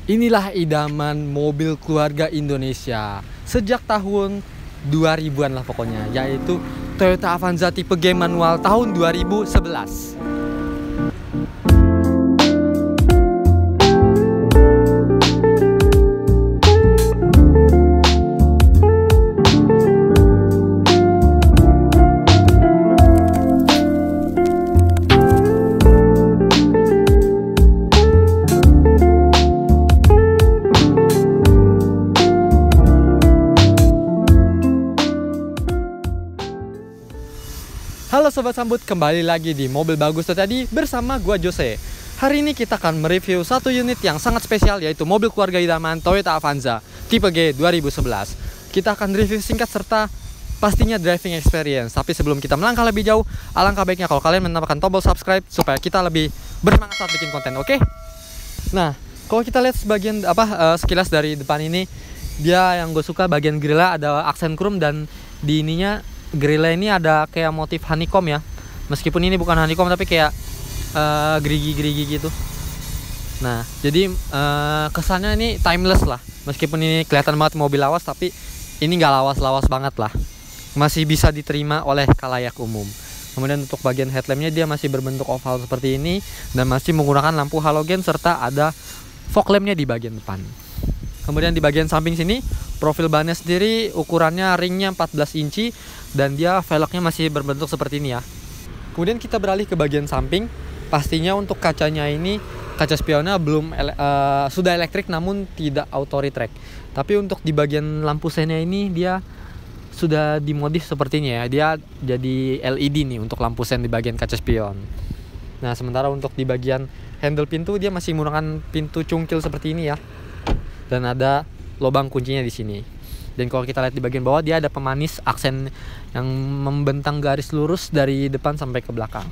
Inilah idaman mobil keluarga Indonesia sejak tahun 2000-an lah pokoknya, yaitu Toyota Avanza tipe G manual tahun 2011. Halo Sobat Sambut, kembali lagi di Mobil Bagus Tadi bersama gua Jose. Hari ini kita akan mereview satu unit yang sangat spesial, yaitu mobil keluarga idaman Toyota Avanza tipe G 2011. Kita akan review singkat serta pastinya driving experience. Tapi sebelum kita melangkah lebih jauh, alangkah baiknya kalau kalian menekan tombol subscribe supaya kita lebih bersemangat saat bikin konten, oke? Nah, kalau kita lihat sebagian sekilas dari depan ini, dia yang gue suka bagian grilla ada aksen chrome, dan di ininya grilla ini ada kayak motif honeycomb ya. Meskipun ini bukan honeycomb tapi kayak gerigi-gerigi gitu. Nah, jadi kesannya ini timeless lah. Meskipun ini kelihatan banget mobil lawas, tapi ini nggak lawas-lawas banget lah. Masih bisa diterima oleh khalayak umum. Kemudian untuk bagian headlampnya dia masih berbentuk oval seperti ini, dan masih menggunakan lampu halogen serta ada fog lampnya di bagian depan. Kemudian di bagian samping sini, profil bannya sendiri ukurannya ringnya 14 inci, dan dia velgnya masih berbentuk seperti ini ya. Kemudian kita beralih ke bagian samping. Pastinya untuk kacanya ini, kaca spionnya belum sudah elektrik namun tidak auto retract. Tapi untuk di bagian lampu sennya ini dia sudah dimodif sepertinya ya. Dia jadi LED nih untuk lampu sen di bagian kaca spion. Nah, sementara untuk di bagian handle pintu dia masih menggunakan pintu cungkil seperti ini ya. Dan ada lubang kuncinya di sini. Dan kalau kita lihat di bagian bawah, dia ada pemanis aksen yang membentang garis lurus dari depan sampai ke belakang.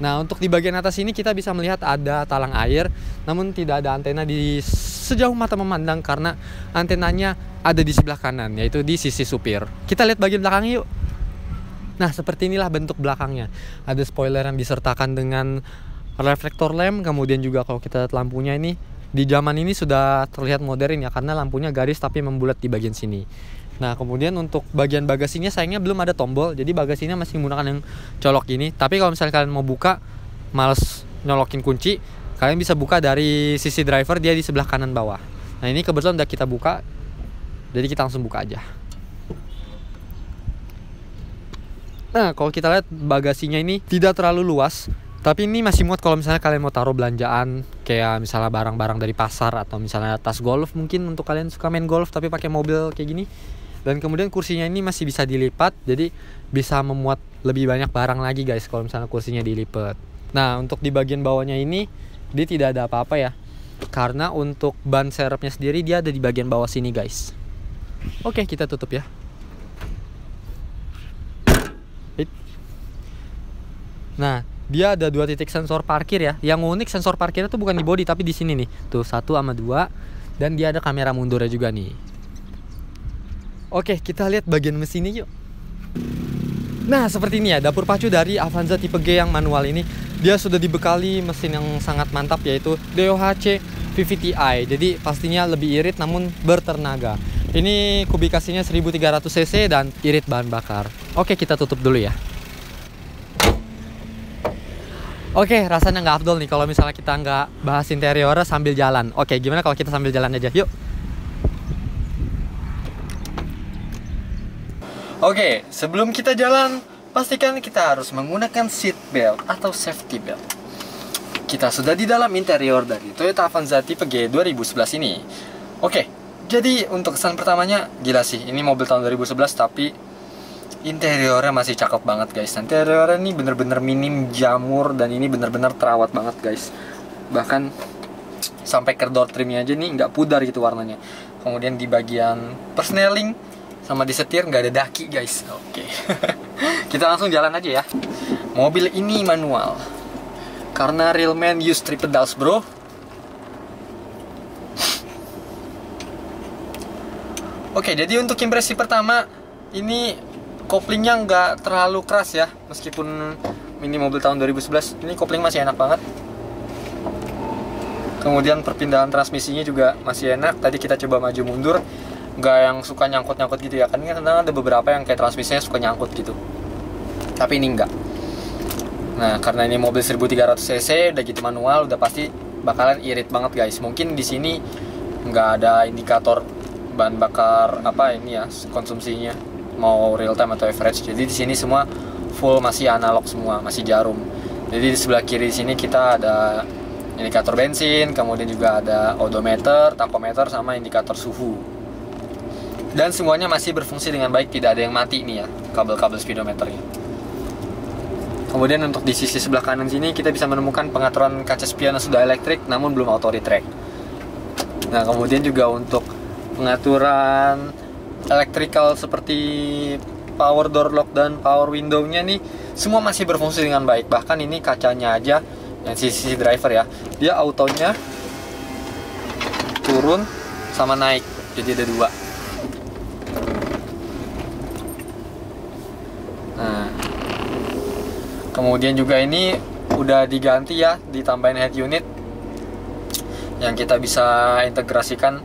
Nah, untuk di bagian atas ini kita bisa melihat ada talang air, namun tidak ada antena di sejauh mata memandang karena antenanya ada di sebelah kanan, yaitu di sisi supir. Kita lihat bagian belakang yuk. Nah, seperti inilah bentuk belakangnya. Ada spoiler yang disertakan dengan reflektor lamp, kemudian juga kalau kita lihat lampunya ini, di zaman ini sudah terlihat modern ya, karena lampunya garis tapi membulat di bagian sini. Nah, kemudian untuk bagian bagasinya sayangnya belum ada tombol, jadi bagasinya masih menggunakan yang colok ini. Tapi kalau misalnya kalian mau buka, males nyolokin kunci, kalian bisa buka dari sisi driver, dia di sebelah kanan bawah. Nah, ini kebetulan udah kita buka, jadi kita langsung buka aja. Nah, kalau kita lihat bagasinya ini tidak terlalu luas, tapi ini masih muat kalau misalnya kalian mau taruh belanjaan, kayak misalnya barang-barang dari pasar, atau misalnya tas golf mungkin untuk kalian suka main golf tapi pakai mobil kayak gini. Dan kemudian kursinya ini masih bisa dilipat, jadi bisa memuat lebih banyak barang lagi guys kalau misalnya kursinya dilipat. Nah, untuk di bagian bawahnya ini dia tidak ada apa-apa ya, karena untuk ban serepnya sendiri dia ada di bagian bawah sini guys. Oke, kita tutup ya. Nah, dia ada 2 titik sensor parkir ya. Yang unik sensor parkirnya tuh bukan di bodi tapi di sini nih. Tuh 1 sama 2. Dan dia ada kamera mundurnya juga nih. Oke, kita lihat bagian mesinnya yuk. Nah, seperti ini ya dapur pacu dari Avanza tipe G yang manual ini. Dia sudah dibekali mesin yang sangat mantap, yaitu DOHC VVT-i. Jadi pastinya lebih irit namun bertenaga. Ini kubikasinya 1300 cc dan irit bahan bakar. Oke, kita tutup dulu ya. Oke, rasanya nggak afdol nih kalau misalnya kita nggak bahas interiornya sambil jalan. Oke, gimana kalau kita sambil jalan aja? Yuk. Oke, sebelum kita jalan, pastikan kita harus menggunakan seat belt atau safety belt. Kita sudah di dalam interior dari Toyota Avanza tipe G 2011 ini. Oke, jadi untuk kesan pertamanya, gila sih, ini mobil tahun 2011 tapi interiornya masih cakep banget guys. Interiornya ini bener-bener minim jamur, dan ini bener-bener terawat banget guys. Bahkan sampai ke door trimnya aja nih nggak pudar gitu warnanya. Kemudian di bagian persneling sama di setir nggak ada daki guys. Oke. Kita langsung jalan aja ya. Mobil ini manual karena real man use 3 pedals bro. Oke, jadi untuk impresi pertama, ini koplingnya nggak terlalu keras ya. Meskipun ini mobil tahun 2011, ini kopling masih enak banget. Kemudian perpindahan transmisinya juga masih enak. Tadi kita coba maju mundur, nggak yang suka nyangkut-nyangkut gitu ya. Kan kadang ada beberapa yang kayak transmisinya suka nyangkut gitu. Tapi ini enggak. Nah, karena ini mobil 1300 cc, udah gitu manual, udah pasti bakalan irit banget guys. Mungkin di sini nggak ada indikator bahan bakar apa ini ya konsumsinya, mau real time atau average. Jadi di sini semua full masih analog semua, masih jarum. Jadi di sebelah kiri di sini kita ada indikator bensin, kemudian juga ada odometer, tachometer, sama indikator suhu. Dan semuanya masih berfungsi dengan baik, tidak ada yang mati nih ya, kabel-kabel speedometernya. Kemudian untuk di sisi sebelah kanan sini kita bisa menemukan pengaturan kaca spion yang sudah elektrik namun belum auto retract. Nah, kemudian juga untuk pengaturan electrical seperti power door lock dan power window-nya nih semua masih berfungsi dengan baik. Bahkan ini kacanya aja yang sisi driver ya, dia autonya turun sama naik, jadi ada dua. Nah, kemudian juga ini udah diganti ya, ditambahin head unit yang kita bisa integrasikan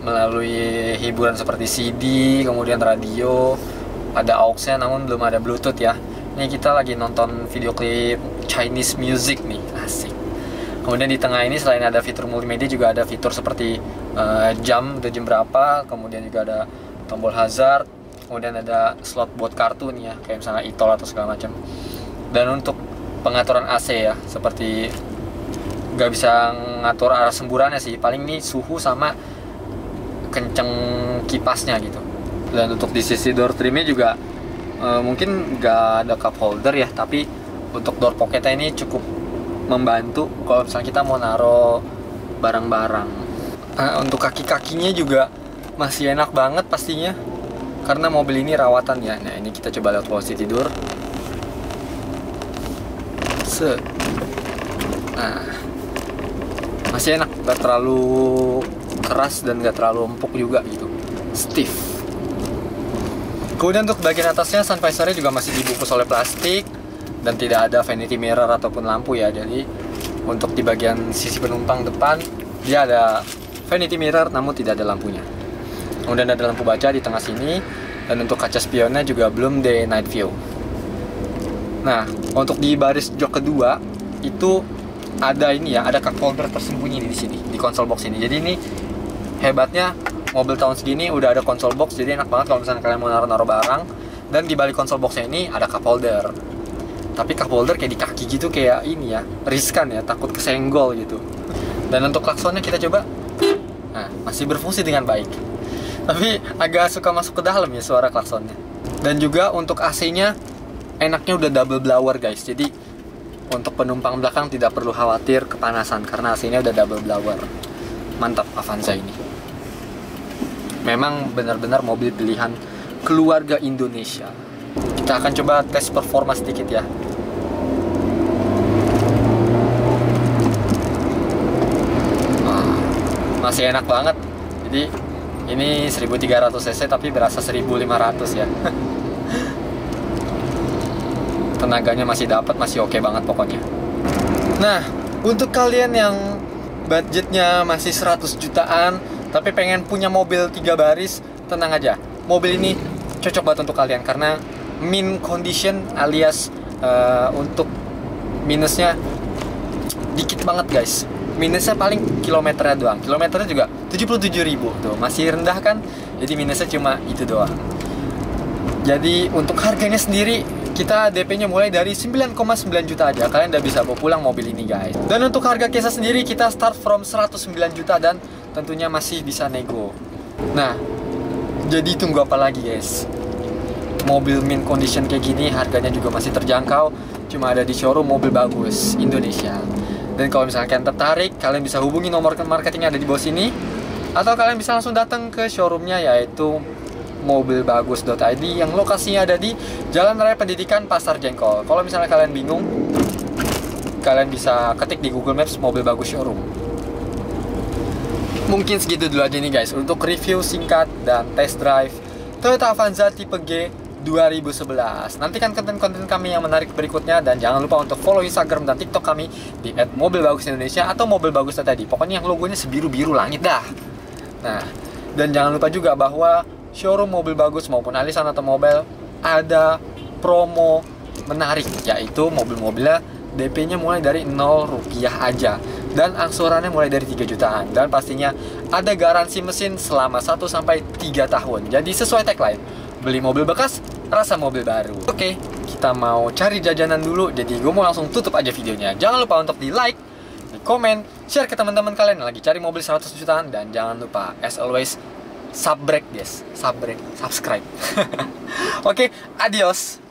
melalui hiburan seperti CD, kemudian radio, ada aux-nya namun belum ada Bluetooth ya. Ini kita lagi nonton video klip Chinese music nih, asik. Kemudian di tengah ini selain ada fitur multimedia juga ada fitur seperti jam, udah jam berapa, kemudian juga ada tombol hazard, kemudian ada slot buat kartu nih ya, kayak misalnya e-tol atau segala macam. Dan untuk pengaturan AC ya, seperti nggak bisa ngatur arah semburannya sih, paling ini suhu sama kenceng kipasnya gitu. Dan untuk di sisi door trimnya juga mungkin nggak ada cup holder ya, tapi untuk door pocketnya ini cukup membantu kalau misalnya kita mau naro barang-barang. Untuk kaki-kakinya juga masih enak banget pastinya, karena mobil ini rawatan ya. Nah, ini kita coba lihat posisi tidur. Nah, masih enak, gak terlalu keras dan gak terlalu empuk juga gitu, stiff. Kemudian untuk bagian atasnya, sun visornya juga masih dibungkus oleh plastik dan tidak ada vanity mirror ataupun lampu ya. Jadi untuk di bagian sisi penumpang depan dia ada vanity mirror namun tidak ada lampunya. Kemudian ada lampu baca di tengah sini, dan untuk kaca spionnya juga belum day night view. Nah, untuk di baris jok kedua itu ada ini ya, ada cup holder tersembunyi di sini di console box ini. Jadi ini hebatnya mobil tahun segini udah ada console box, jadi enak banget kalau misalnya kalian mau naruh-naruh barang. Dan di balik console boxnya ini ada cup holder. Tapi cup holder kayak di kaki gitu, kayak ini ya, riskan ya, takut kesenggol gitu. Dan untuk klaksonnya kita coba. Nah, masih berfungsi dengan baik. Tapi agak suka masuk ke dalam ya suara klaksonnya. Dan juga untuk AC-nya enaknya udah double blower guys. Jadi untuk penumpang belakang tidak perlu khawatir kepanasan karena AC-nya udah double blower. Mantap Avanza ini. Memang benar-benar mobil pilihan keluarga Indonesia. Kita akan coba tes performa sedikit ya. Masih enak banget. Jadi ini 1300 cc tapi berasa 1500 ya. Tenaganya masih dapat, masih oke banget pokoknya. Nah, untuk kalian yang budgetnya masih 100 jutaan tapi pengen punya mobil 3 baris, tenang aja. Mobil ini cocok banget untuk kalian karena mint condition alias untuk minusnya dikit banget guys. Minusnya paling kilometernya doang. Kilometernya juga 77.000 tuh, masih rendah kan? Jadi minusnya cuma itu doang. Jadi untuk harganya sendiri kita DP-nya mulai dari 9,9 juta aja. Kalian udah bisa bawa pulang mobil ini guys. Dan untuk harga kisah sendiri kita start from 109 juta dan tentunya masih bisa nego. Nah, jadi tunggu apa lagi guys? Mobil mint condition kayak gini harganya juga masih terjangkau. Cuma ada di showroom Mobil Bagus Indonesia. Dan kalau misalnya kalian tertarik, kalian bisa hubungi nomor marketing yang ada di bawah sini. Atau kalian bisa langsung datang ke showroomnya, yaitu mobilbagus.id yang lokasinya ada di Jalan Raya Pendidikan Pasar Jengkol. Kalau misalnya kalian bingung, kalian bisa ketik di Google Maps Mobil Bagus Showroom. Mungkin segitu dulu aja nih guys untuk review singkat dan test drive Toyota Avanza tipe G 2011. Nantikan konten-konten kami yang menarik berikutnya, dan jangan lupa untuk follow Instagram dan TikTok kami di @mobilbagusindonesia atau mobil bagus tadi. Pokoknya yang logonya sebiru-biru langit dah. Nah, dan jangan lupa juga bahwa showroom mobil bagus maupun Alisan Otomobil ada promo menarik, yaitu mobil-mobilnya DP-nya mulai dari 0 rupiah aja, dan angsurannya mulai dari 3 jutaan, dan pastinya ada garansi mesin selama 1-3 tahun. Jadi sesuai tagline, beli mobil bekas, rasa mobil baru. Oke, kita mau cari jajanan dulu, jadi gue mau langsung tutup aja videonya. Jangan lupa untuk di like, di komen, share ke teman-teman kalian yang lagi cari mobil 100 jutaan, dan jangan lupa as always subscribe guys, subscribe. Oke, adios.